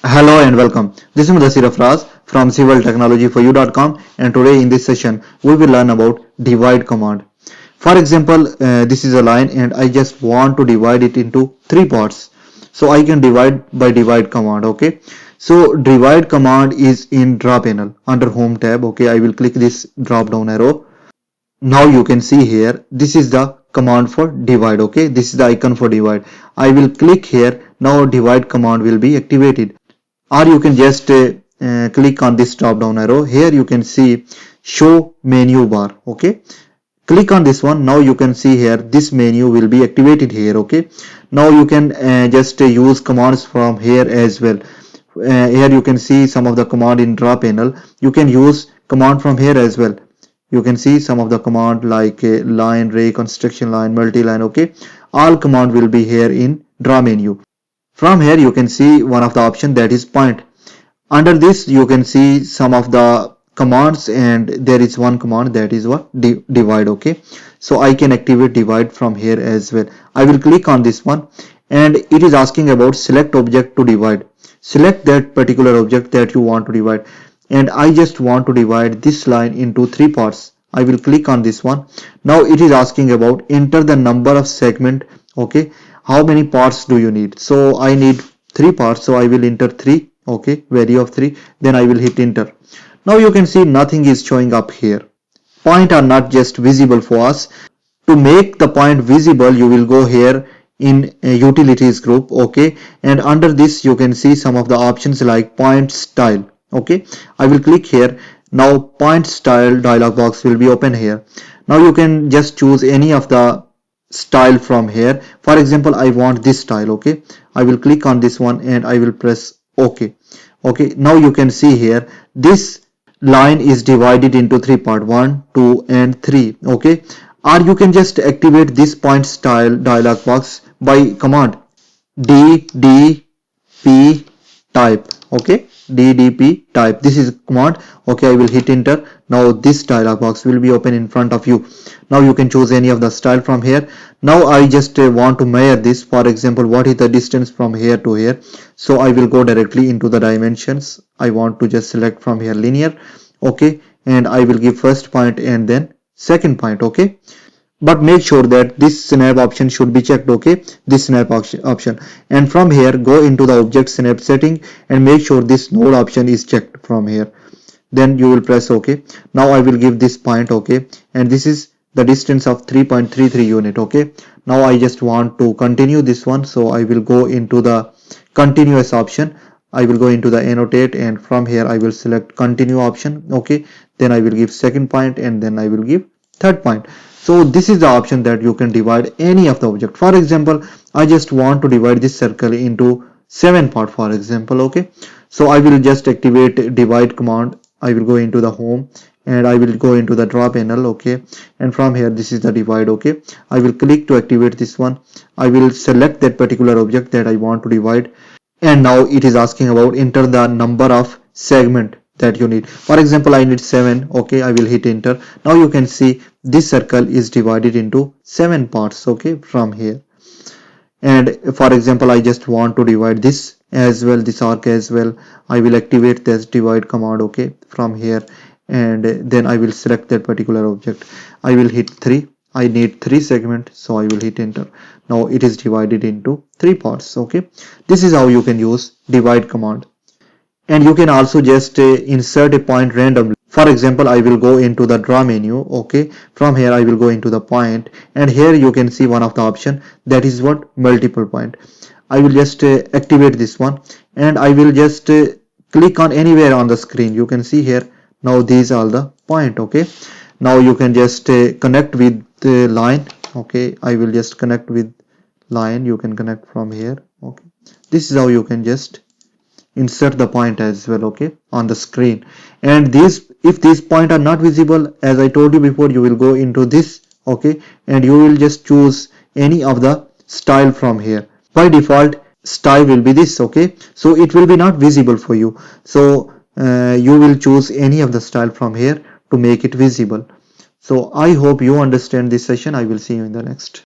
Hello and welcome. This is Mudassir Afraz from civiltechnologyforyou.com, and today in this session we will learn about divide command. For example, this is a line and I just want to divide it into three parts. So I can divide by divide command. Okay. So divide command is in draw panel under home tab. Okay. I will click this drop down arrow. Now you can see here, this is the command for divide. Okay. This is the icon for divide. I will click here. Now divide command will be activated. Or you can just click on this drop down arrow. Here you can see show menu bar. Okay, click on this one. Now you can see here this menu will be activated here. Okay, now you can just use commands from here as well. Here you can see some of the command in draw panel. You can use command from here as well. You can see some of the command like line, ray, construction line, multi-line. Okay, all command will be here in draw menu. From here you can see one of the option, that is point. Under this you can see some of the commands, and there is one command, that is what, divide. Okay, so I can activate divide from here as well. I will click on this one and it is asking about select object to divide. Select that particular object that you want to divide, and I just want to divide this line into three parts. I will click on this one. Now it is asking about enter the number of segment. Okay, how many parts do you need? So I need three parts, so I will enter 3. Okay, value of 3, then I will hit enter. Now you can see nothing is showing up here. Point are not just visible for us. To make the point visible, you will go here in utilities group. Okay, and under this you can see some of the options like point style. Okay, I will click here. Now point style dialog box will be open here. Now you can just choose any of the style from here. For example, I want this style. Okay, I will click on this one and I will press OK. Okay, now you can see here this line is divided into three parts, 1, 2 and 3. Okay, or you can just activate this point style dialog box by command ddp type. Okay, ddp type, this is command. Okay, I will hit enter. Now this dialog box will be open in front of you. Now you can choose any of the style from here. Now I just want to measure this. For example, what is the distance from here to here? So I will go directly into the dimensions. I want to just select from here linear. Okay, and I will give first point and then second point. Okay, but make sure that this snap option should be checked. Okay, this snap option, and from here go into the object snap setting and make sure this node option is checked from here. Then you will press OK. Now I will give this point. Okay, and this is the distance of 3.33 unit. Okay, now I just want to continue this one, so I will go into the continuous option. I will go into the annotate, and from here I will select continue option. Okay, then I will give second point and then I will give third point. So this is the option that you can divide any of the object. For example, I just want to divide this circle into 7 parts, for example. Okay, so I will just activate divide command. I will go into the home and I will go into the draw panel. Okay, and from here this is the divide. Okay, I will click to activate this one. I will select that particular object that I want to divide, and now it is asking about enter the number of segment that you need. For example, I need 7. Okay, I will hit enter. Now you can see this circle is divided into 7 parts. Okay, from here, and for example, I just want to divide this as well, this arc as well. I will activate this divide command. Okay, from here, and then I will select that particular object. I will hit 3. I need 3 segments, so I will hit enter. Now it is divided into 3 parts. Okay, this is how you can use divide command. And you can also just insert a point randomly. For example, I will go into the draw menu. Okay, from here I will go into the point, and here you can see one of the option, that is what, multiple point. I will just activate this one, and I will just click on anywhere on the screen. You can see here, now these are the point. Okay, now you can just connect with the line. Okay, I will just connect with line. You can connect from here. Okay, this is how you can just insert the point as well. Okay, on the screen. And these, if these points are not visible, as I told you before, you will go into this. Okay, and you will just choose any of the style from here. By default style will be this. Okay, so it will be not visible for you, so you will choose any of the style from here to make it visible. So I hope you understand this session. I will see you in the next.